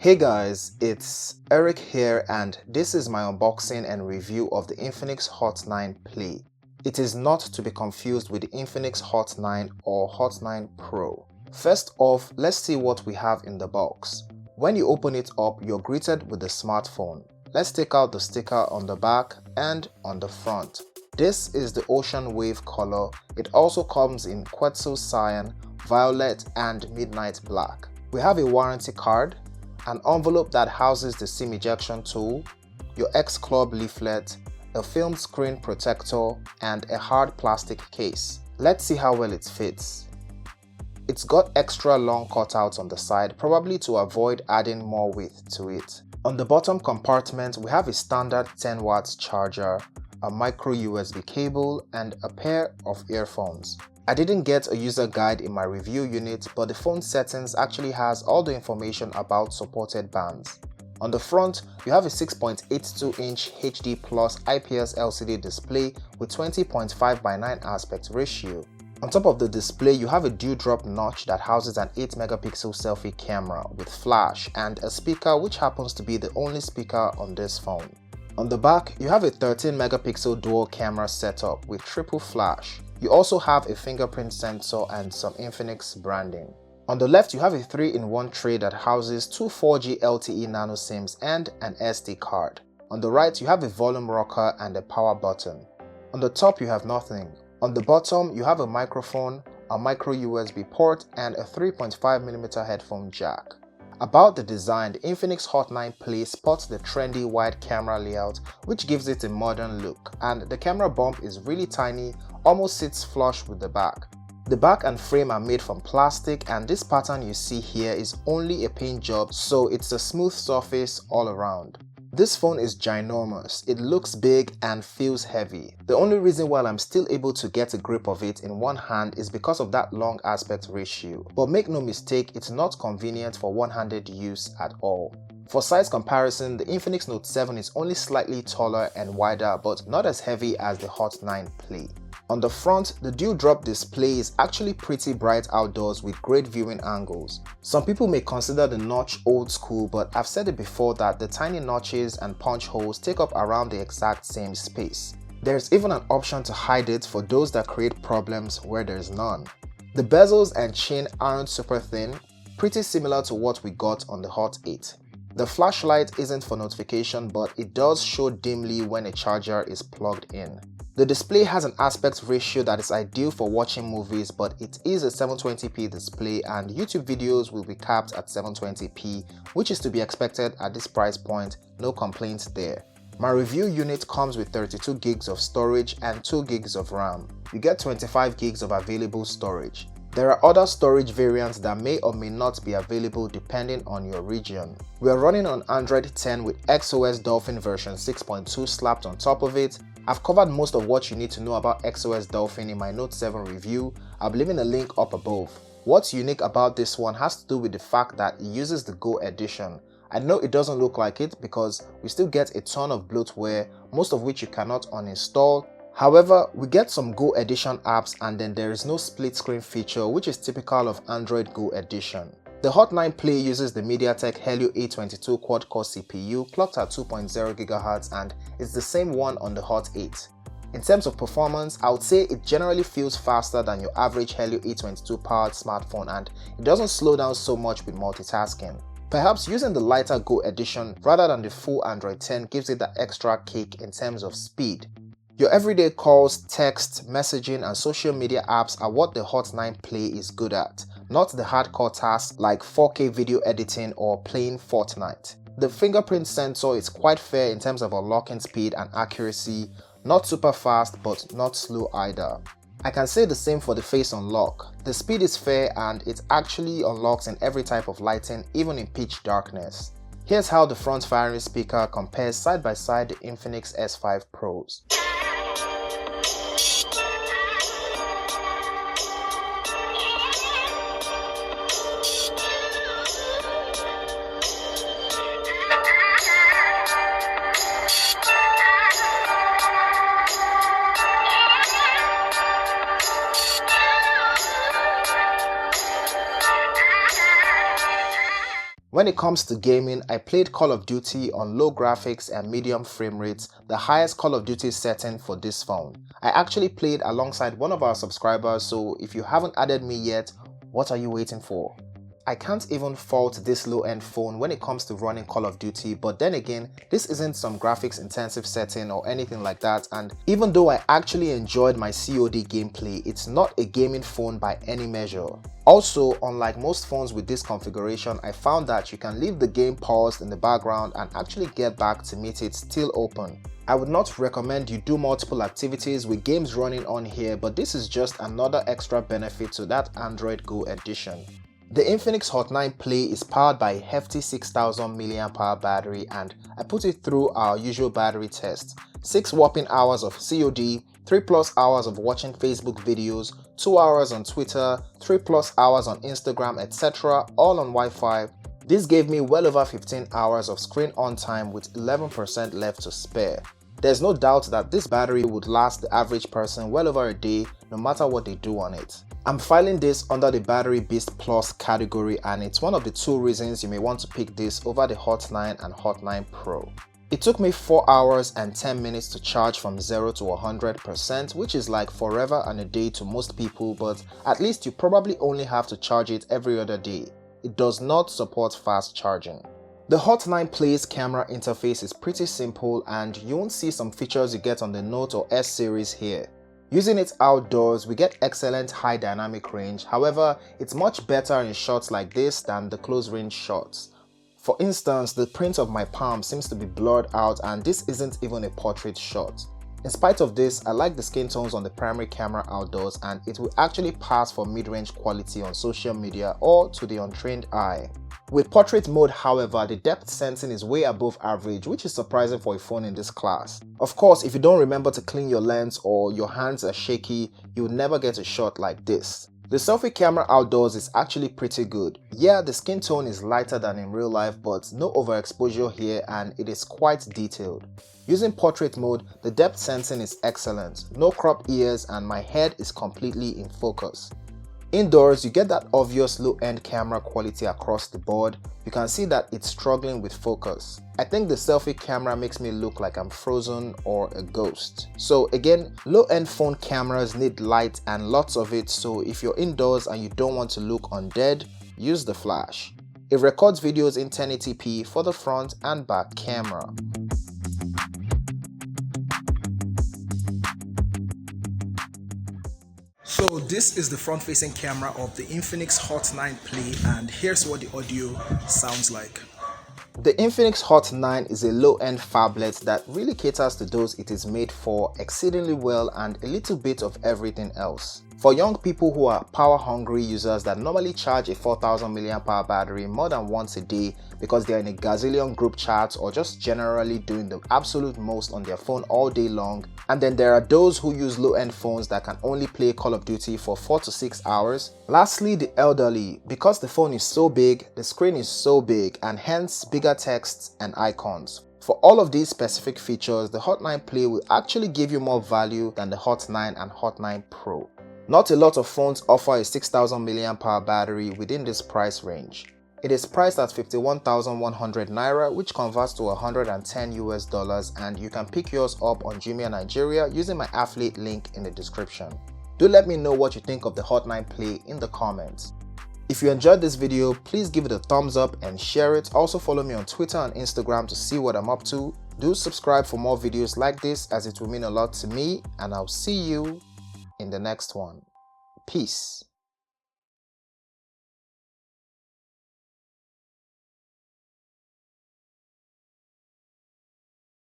Hey guys, it's Eric here and this is my unboxing and review of the Infinix Hot 9 Play. It is not to be confused with the Infinix Hot 9 or Hot 9 Pro. First off, let's see what we have in the box. When you open it up, you're greeted with the smartphone. Let's take out the sticker on the back and on the front. This is the ocean wave color. It also comes in Quetzal Cyan, Violet and Midnight Black. We have a warranty card, an envelope that houses the SIM ejection tool, your X-Club leaflet, a film screen protector, and a hard plastic case. Let's see how well it fits. It's got extra long cutouts on the side, probably to avoid adding more width to it. On the bottom compartment, we have a standard 10 watts charger, a micro USB cable, and a pair of earphones. I didn't get a user guide in my review unit, but the phone settings actually has all the information about supported bands. On the front, you have a 6.82-inch HD Plus IPS LCD display with 20.5:9 aspect ratio. On top of the display, you have a dewdrop notch that houses an 8-megapixel selfie camera with flash and a speaker which happens to be the only speaker on this phone. On the back, you have a 13-megapixel dual camera setup with triple flash. You also have a fingerprint sensor and some Infinix branding. On the left, you have a 3-in-1 tray that houses two 4G LTE nano SIMs and an SD card. On the right, you have a volume rocker and a power button. On the top, you have nothing. On the bottom, you have a microphone, a micro USB port, and a 3.5mm headphone jack. About the design, the Infinix Hot 9 Play sports the trendy wide camera layout which gives it a modern look, and the camera bump is really tiny, almost sits flush with the back. The back and frame are made from plastic, and this pattern you see here is only a paint job, so it's a smooth surface all around. This phone is ginormous, it looks big and feels heavy. The only reason why I'm still able to get a grip of it in one hand is because of that long aspect ratio. But make no mistake, it's not convenient for one-handed use at all. For size comparison, the Infinix Note 7 is only slightly taller and wider, but not as heavy as the Hot 9 Play. On the front, the dewdrop display is actually pretty bright outdoors with great viewing angles. Some people may consider the notch old school, but I've said it before that the tiny notches and punch holes take up around the exact same space. There's even an option to hide it for those that create problems where there's none. The bezels and chin aren't super thin, pretty similar to what we got on the Hot 8. The flashlight isn't for notification, but it does show dimly when a charger is plugged in. The display has an aspect ratio that is ideal for watching movies, but it is a 720p display and YouTube videos will be capped at 720p, which is to be expected at this price point, no complaints there. My review unit comes with 32 gigs of storage and 2 gigs of RAM. You get 25 gigs of available storage. There are other storage variants that may or may not be available depending on your region. We are running on Android 10 with XOS Dolphin version 6.2 slapped on top of it. I've covered most of what you need to know about XOS Dolphin in my Note 7 review. I'll be leaving a link up above. What's unique about this one has to do with the fact that it uses the Go edition. I know it doesn't look like it because we still get a ton of bloatware, most of which you cannot uninstall. However, we get some Go edition apps, and then there is no split screen feature which is typical of Android Go edition. The Hot 9 Play uses the MediaTek Helio A22 quad-core CPU clocked at 2.0 GHz and it's the same one on the Hot 8. In terms of performance, I would say it generally feels faster than your average Helio A22 powered smartphone, and it doesn't slow down so much with multitasking. Perhaps using the lighter Go edition rather than the full Android 10 gives it that extra kick in terms of speed. Your everyday calls, text, messaging and social media apps are what the Hot 9 Play is good at, not the hardcore tasks like 4K video editing or playing Fortnite. The fingerprint sensor is quite fair in terms of unlocking speed and accuracy, not super fast but not slow either. I can say the same for the face unlock. The speed is fair and it actually unlocks in every type of lighting, even in pitch darkness. Here's how the front firing speaker compares side by side the Infinix S5 Pros. When it comes to gaming, I played Call of Duty on low graphics and medium frame rates, the highest Call of Duty setting for this phone. I actually played alongside one of our subscribers, so if you haven't added me yet, what are you waiting for? I can't even fault this low-end phone when it comes to running Call of Duty, but then again, this isn't some graphics intensive setting or anything like that, and even though I actually enjoyed my COD gameplay, it's not a gaming phone by any measure. Also, unlike most phones with this configuration, I found that you can leave the game paused in the background and actually get back to meet it still open. I would not recommend you do multiple activities with games running on here, but this is just another extra benefit to that Android Go edition. The Infinix Hot 9 Play is powered by a hefty 6000 mAh battery, and I put it through our usual battery test. 6 whopping hours of COD, 3+ hours of watching Facebook videos, 2 hours on Twitter, 3+ hours on Instagram, etc. all on Wi-Fi. This gave me well over 15 hours of screen on time with 11% left to spare. There's no doubt that this battery would last the average person well over a day no matter what they do on it. I'm filing this under the Battery Beast Plus category, and it's one of the 2 reasons you may want to pick this over the Hot 9 and Hot 9 Pro. It took me 4 hours and 10 minutes to charge from 0 to 100%, which is like forever and a day to most people, but at least you probably only have to charge it every other day. It does not support fast charging. The Hot 9 Play's camera interface is pretty simple, and you won't see some features you get on the Note or S series here. Using it outdoors, we get excellent high dynamic range. However, it's much better in shots like this than the close range shots. For instance, the print of my palm seems to be blurred out, and this isn't even a portrait shot. In spite of this, I like the skin tones on the primary camera outdoors, and it will actually pass for mid-range quality on social media or to the untrained eye. With portrait mode, however, the depth sensing is way above average, which is surprising for a phone in this class. Of course, if you don't remember to clean your lens or your hands are shaky, you'll never get a shot like this. The selfie camera outdoors is actually pretty good. Yeah, the skin tone is lighter than in real life, but no overexposure here, and it is quite detailed. Using portrait mode, the depth sensing is excellent, no cropped ears, and my head is completely in focus. Indoors, you get that obvious low-end camera quality across the board. You can see that it's struggling with focus. I think the selfie camera makes me look like I'm frozen or a ghost. So again, low-end phone cameras need light and lots of it, so if you're indoors and you don't want to look undead, use the flash. It records videos in 1080p for the front and back camera. So this is the front-facing camera of the Infinix Hot 9 Play, and here's what the audio sounds like. The Infinix Hot 9 is a low-end phablet that really caters to those it is made for exceedingly well and a little bit of everything else. For young people who are power-hungry users that normally charge a 4000 mAh battery more than once a day because they are in a gazillion group chats or just generally doing the absolute most on their phone all day long, and then there are those who use low-end phones that can only play Call of Duty for 4 to 6 hours. Lastly, the elderly, because the phone is so big, the screen is so big, and hence bigger texts and icons. For all of these specific features, the Hot 9 Play will actually give you more value than the Hot 9 and Hot 9 Pro. Not a lot of phones offer a 6000 mAh battery within this price range. It is priced at 51,100 Naira, which converts to $110 US, and you can pick yours up on Jumia Nigeria using my affiliate link in the description. Do let me know what you think of the Hot 9 Play in the comments. If you enjoyed this video, please give it a thumbs up and share it. Also follow me on Twitter and Instagram to see what I'm up to. Do subscribe for more videos like this, as it will mean a lot to me, and I'll see you in the next one. Peace.